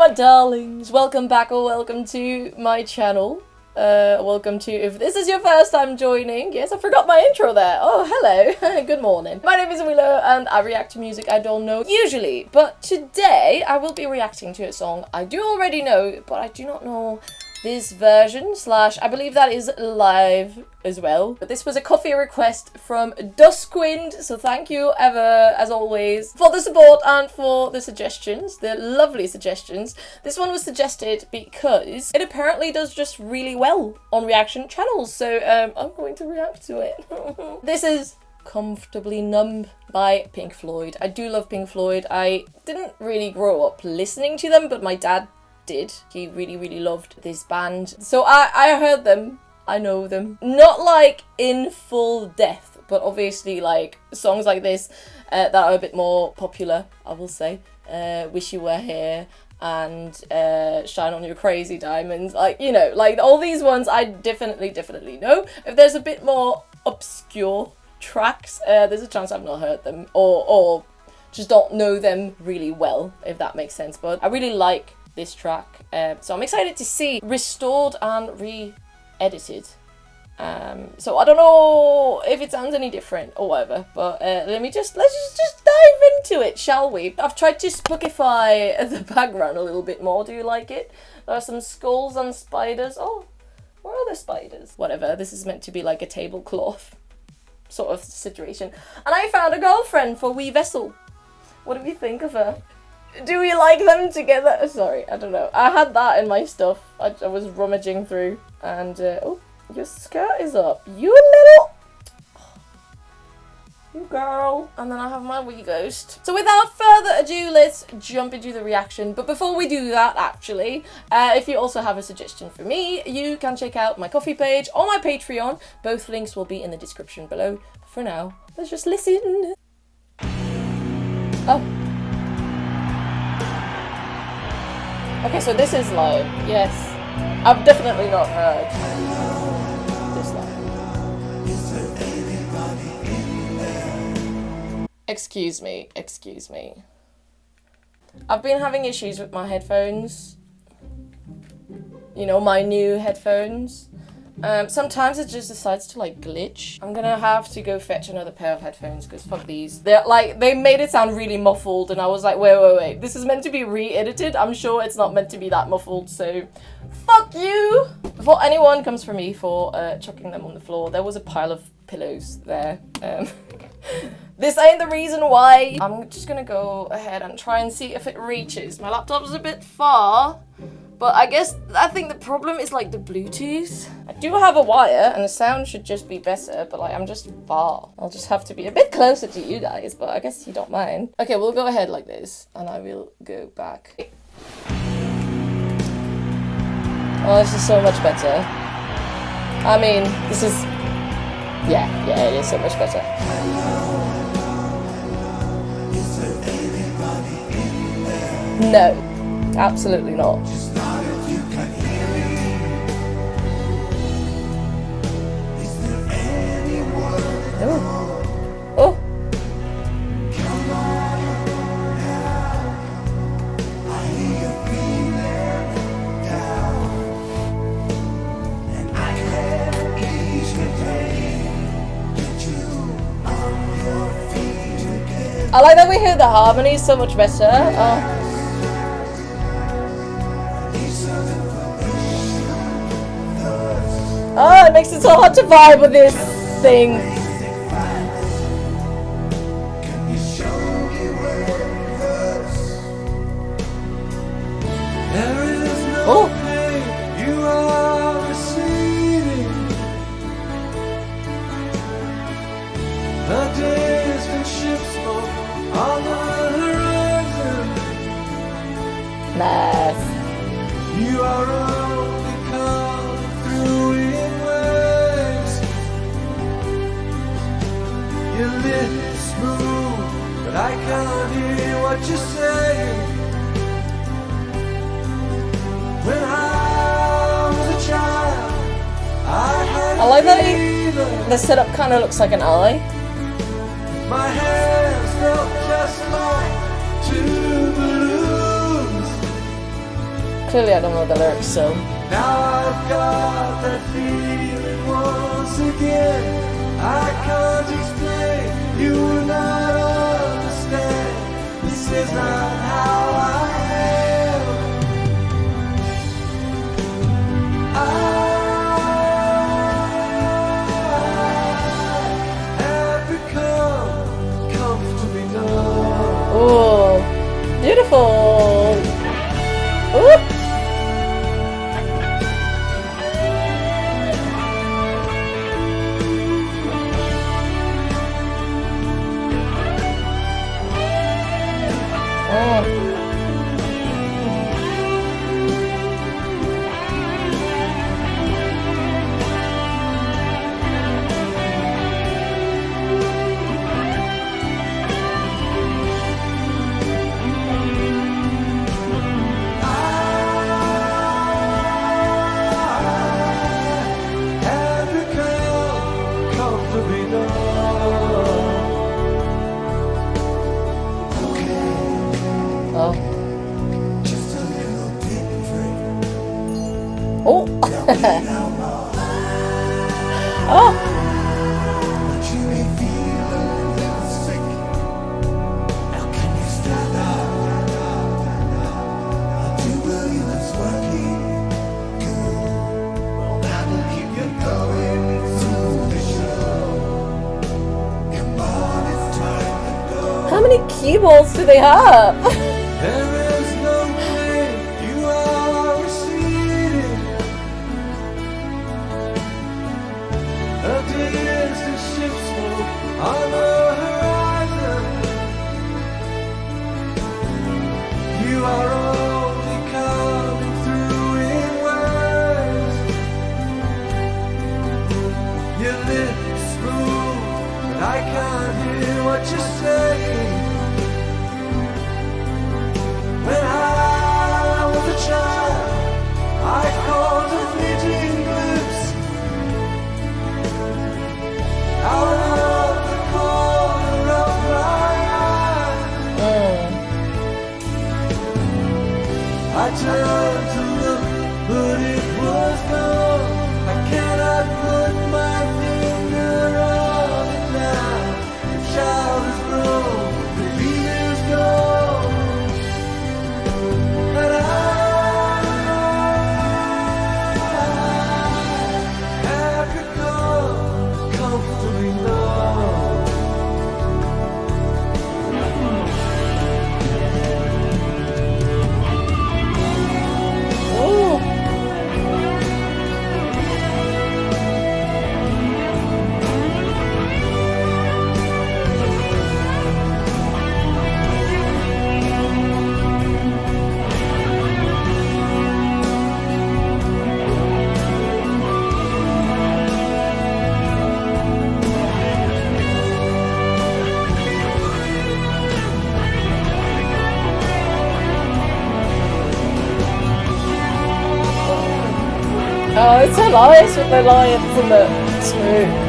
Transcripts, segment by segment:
my darlings, welcome back or welcome to my channel. Welcome to, if this is your first time joining, yes, I forgot my intro there. Oh, hello, good morning. My name is Willow and I react to music I don't know usually, but today I will be reacting to a song I do already know, but I do not know this version / I believe that is live as well. But this was a coffee request from Duskwind, so thank you ever, as always, for the support and for the suggestions, the lovely suggestions. This one was suggested because it apparently does just really well on reaction channels, so I'm going to react to it. This is Comfortably Numb by Pink Floyd. I do love Pink Floyd. I didn't really grow up listening to them, but my dad did. He really loved this band. So I heard them, I know them. Not like in full depth, but obviously like songs like this that are a bit more popular, I will say. Wish You Were Here and Shine On Your Crazy Diamonds. Like, you know, like all these ones I definitely know. If there's a bit more obscure tracks, there's a chance I've not heard them or just don't know them really well, if that makes sense. But I really like this track, so I'm excited to see restored and re-edited. So I don't know if it sounds any different or whatever, but let's just dive into it, shall we? I've tried to spookify the background a little bit more. Do you like it? There are some skulls and spiders. Oh, where are the spiders? Whatever, this is meant to be like a tablecloth sort of situation. And I found a girlfriend for Wee Vessel. What do you think of her? Do we like them together? Sorry, I don't know. I had that in my stuff. I was rummaging through and, oh, your skirt is up. You little... You girl. And then I have my wee ghost. So without further ado, let's jump into the reaction. But before we do that, actually, if you also have a suggestion for me, you can check out my coffee page or my Patreon. Both links will be in the description below. But for now, let's just listen. Oh. Okay, so this is live, yes. I've definitely not heard this live. Excuse me. I've been having issues with my headphones. You know, my new headphones. Sometimes it just decides to like glitch. I'm gonna have to go fetch another pair of headphones because fuck these. They're like, they made it sound really muffled and I was like, wait. This is meant to be re-edited. I'm sure it's not meant to be that muffled, so fuck you. Before anyone comes for me for chucking them on the floor, there was a pile of pillows there. This ain't the reason why. I'm just gonna go ahead and try and see if it reaches. My laptop's a bit far. But I think the problem is like the Bluetooth. I do have a wire and the sound should just be better, but like I'm just far. I'll just have to be a bit closer to you guys, but I guess you don't mind. Okay, we'll go ahead like this and I will go back. Oh, this is so much better. I mean, this is, yeah, it is so much better. No, absolutely not. Oh. I like that we hear the harmonies so much better. Oh. Oh, it makes it so hard to vibe with this thing. Oh. You are receiving the days when ships smoke on the horizon. Nice. You are only come through in waves. Your lips move, but I can't hear what you're saying. When I was a child, I like that the setup kind of looks like an eye. My hands felt just like two balloons. Clearly I don't know the lyrics, so. Now I've got that feeling once again. I can't explain, you will not understand. This is not how I am. I have become comfortably numb. Oh, beautiful. Ooh. Oh! How many keyboards do they have? I can't hear what you're saying. When I was a child, I caught a fleeting glimpse out of the corner of my eye. I turned to look, but it was gone. I cannot put my finger on it now. The child is grown, the dream is gone, and I have become comfortably numb. Oh, it's so nice with the lions and the smoke.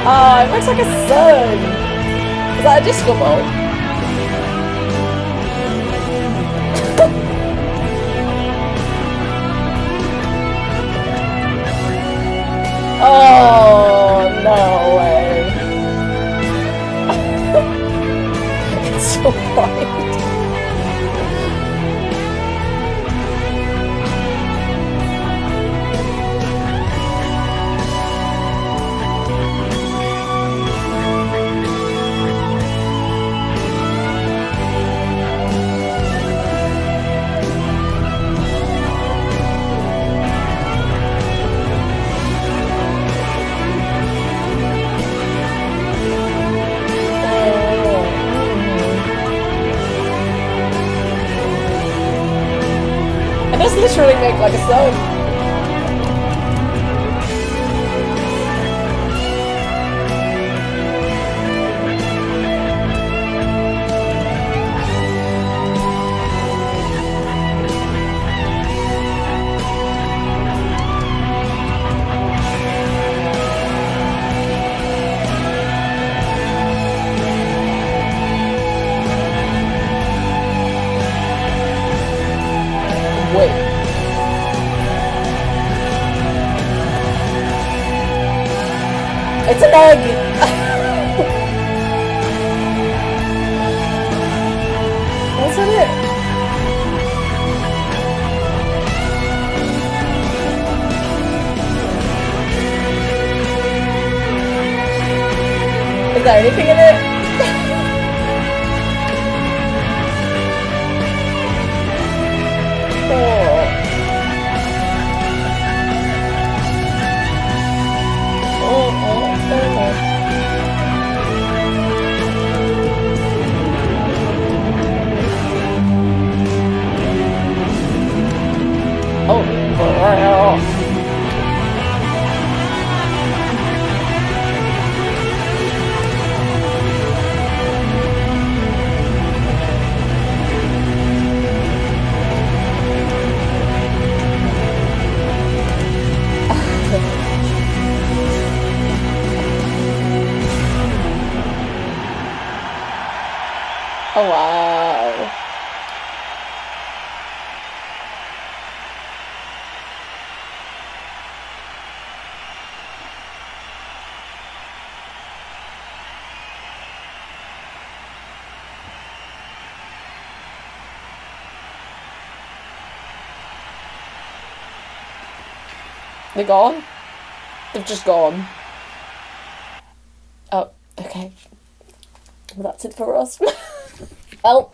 Oh, it looks like a sun. Is that a disco ball? so bright. It does literally make like a sound. Wait. It's an egg! What's in it? Is there anything in it? Oh wow. They're gone? They've just gone. Oh, okay. Well, that's it for us. Well,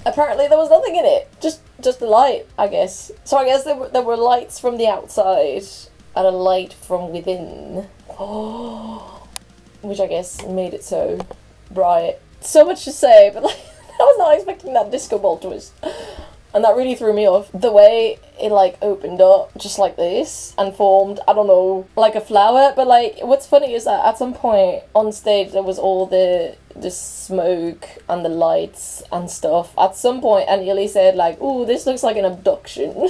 apparently there was nothing in it. Just the light, I guess. So I guess there were lights from the outside and a light from within. Oh, which I guess made it so bright. So much to say, but like, I was not expecting that disco ball twist. And that really threw me off. The way it like opened up just like this and formed, I don't know, like a flower. But like, what's funny is that at some point on stage there was all the smoke and the lights and stuff. At some point Anjali said like, ooh, this looks like an abduction.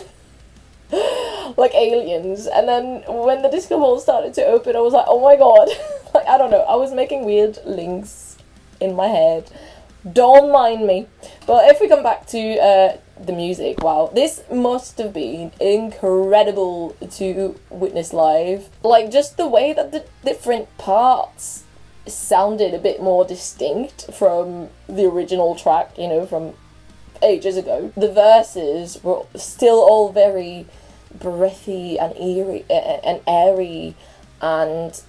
Like aliens. And then when the disco ball started to open, I was like, oh my god. Like, I don't know, I was making weird links in my head. Don't mind me. But if we come back to the music, wow, this must have been incredible to witness live. Like, just the way that the different parts sounded a bit more distinct from the original track, you know, from ages ago. The verses were still all very breathy and eerie and airy and,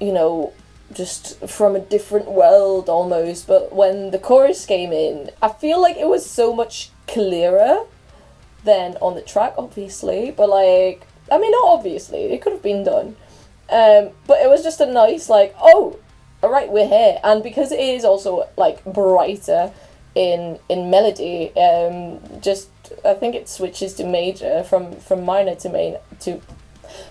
you know, just from a different world almost. But when the chorus came in, I feel like it was so much clearer than on the track, obviously, but like, I mean, not obviously, it could have been done, but it was just a nice like, oh, alright, we're here. And because it is also like brighter in melody, just I think it switches to major from minor to main to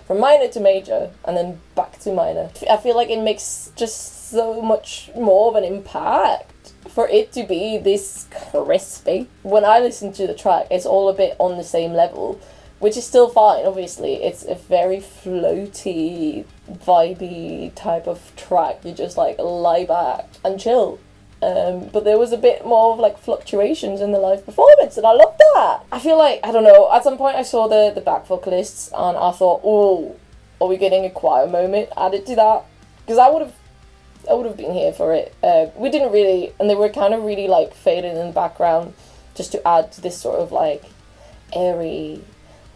from minor to major and then back to minor. I feel like it makes just so much more of an impact for it to be this crispy. When I listen to the track, it's all a bit on the same level, which is still fine, obviously. It's a very floaty, vibey type of track. You just like lie back and chill. But there was a bit more of like fluctuations in the live performance, and I loved that. I feel like, I don't know, at some point I saw the back vocalists and I thought, oh, are we getting a choir moment added to that? Because I would have would have been here for it. We didn't really, and they were kind of really like fading in the background just to add to this sort of like airy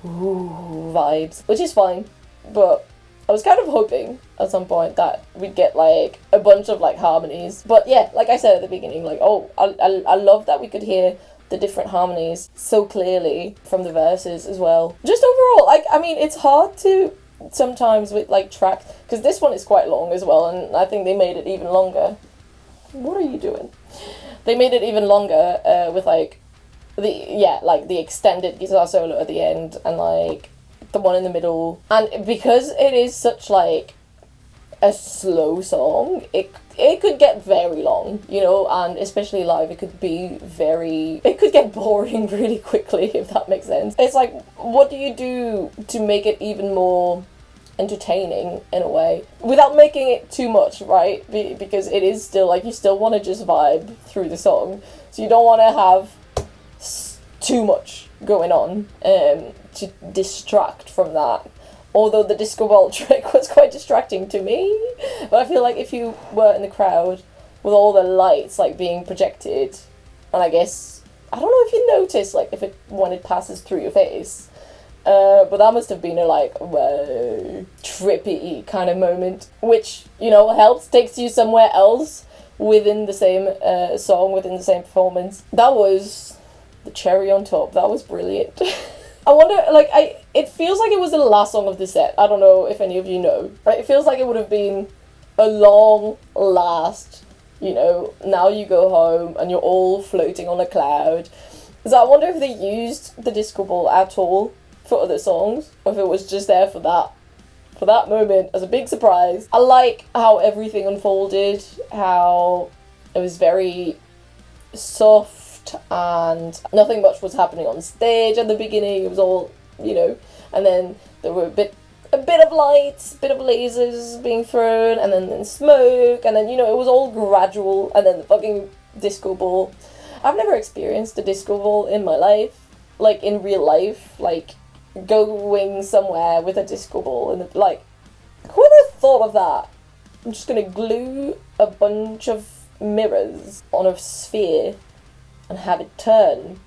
vibes, which is fine, but I was kind of hoping at some point that we'd get like a bunch of like harmonies. But yeah, like I said at the beginning, like, oh, I love that we could hear the different harmonies so clearly from the verses as well. Just overall, like, I mean, it's hard to sometimes with like tracks, because this one is quite long as well, and I think they made it even longer. What are you doing? They made it even longer with like the extended guitar solo at the end, and like the one in the middle. And because it is such like a slow song, it could get very long, you know, and especially live it could get boring really quickly, if that makes sense. It's like, what do you do to make it even more entertaining in a way without making it too much, right? Because it is still like, you still want to just vibe through the song, so you don't want to have too much going on to distract from that. Although the disco ball trick was quite distracting to me, but I feel like if you were in the crowd with all the lights like being projected, and I guess, I don't know if you notice like when it passes through your face, but that must have been a like, whoa, trippy kind of moment, which, you know, helps, takes you somewhere else within the same song, within the same performance. That was the cherry on top. That was brilliant. I wonder, like, it feels like it was the last song of the set. I don't know if any of you know, right? It feels like it would have been a long last, you know, now you go home and you're all floating on a cloud. So I wonder if they used the disco ball at all for other songs, or if it was just there for that moment as a big surprise. I like how everything unfolded, how it was very soft, and nothing much was happening on stage at the beginning. It was all, you know, and then there were a bit of lights, a bit of lasers being thrown, and then smoke, and then, you know, it was all gradual, and then the fucking disco ball. I've never experienced a disco ball in my life, like in real life, like going somewhere with a disco ball, and like, who would have thought of that? I'm just gonna glue a bunch of mirrors on a sphere and have it turn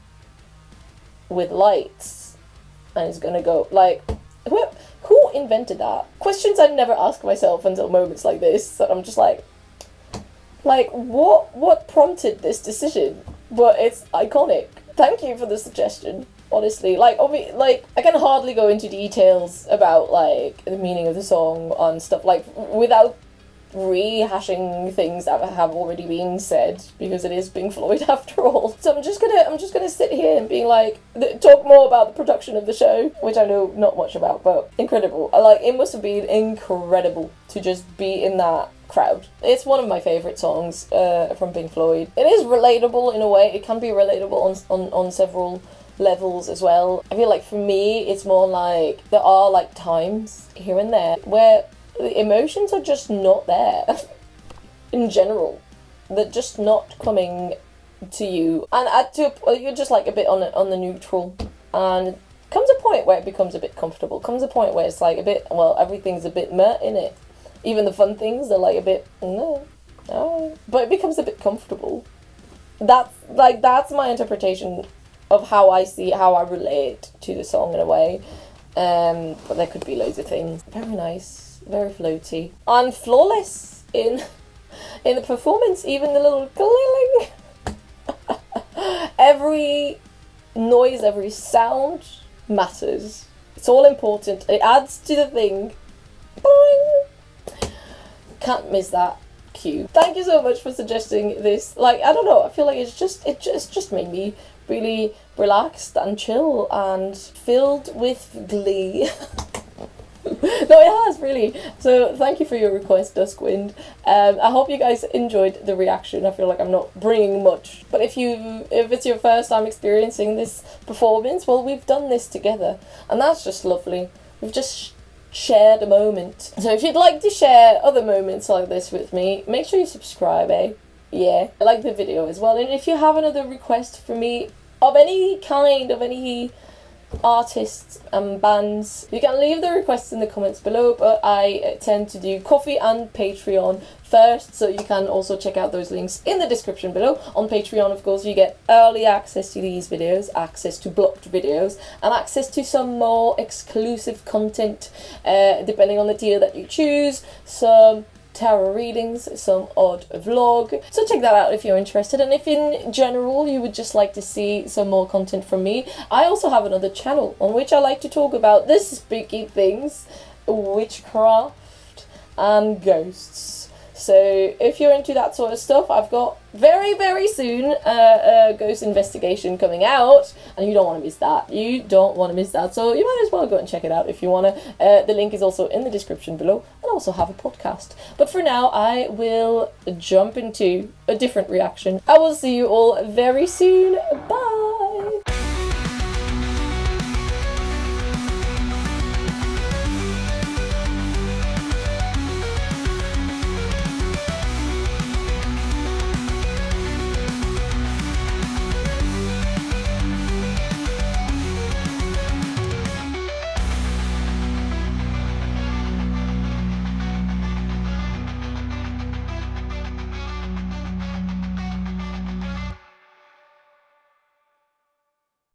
with lights, and it's gonna go, like, who invented that? Questions I never ask myself until moments like this, that I'm just like what prompted this decision? But it's iconic. Thank you for the suggestion, honestly. Like, I can hardly go into details about like the meaning of the song and stuff, like, without rehashing things that have already been said, because it is Pink Floyd after all. So I'm just gonna sit here and be like, talk more about the production of the show, which I know not much about, but incredible. It must have been incredible to just be in that crowd. It's one of my favourite songs from Pink Floyd. It is relatable in a way. It can be relatable on several levels as well. I feel like for me it's more like there are like times here and there where the emotions are just not there in general. They're just not coming to you, and you're just like a bit on the neutral, and comes a point where it becomes a bit comfortable. Comes a point where it's like a bit, well, everything's a bit meh in it. Even the fun things are like a bit no, but it becomes a bit comfortable. That's my interpretation of how I relate to the song in a way. But there could be loads of things. Very nice. Very floaty and flawless in the performance. Even the little glilling, every noise, every sound matters. It's all important. It adds to the thing. Boing. Can't miss that cue. Thank you so much for suggesting this. Like, I don't know, I feel like it just made me really relaxed and chill and filled with glee. No, it has, really. So thank you for your request, Duskwind. I hope you guys enjoyed the reaction. I feel like I'm not bringing much, but if it's your first time experiencing this performance, well, we've done this together, and that's just lovely. We've just shared a moment. So if you'd like to share other moments like this with me, make sure you subscribe, yeah, like the video as well. And if you have another request for me of any kind, of any artists and bands, you can leave the requests in the comments below, but I tend to do Ko-fi and Patreon first, so you can also check out those links in the description below. On Patreon, of course, you get early access to these videos, access to blocked videos, and access to some more exclusive content, depending on the tier that you choose. Some tarot readings, some odd vlog, so check that out if you're interested. And if in general you would just like to see some more content from me, I also have another channel on which I like to talk about the spooky things, witchcraft and ghosts. So if you're into that sort of stuff, I've got very soon a ghost investigation coming out, and you don't want to miss that. You don't want to miss that, so you might as well go and check it out if you want to. The link is also in the description below, and I also have a podcast. But for now, I will jump into a different reaction. I will see you all very soon. Bye!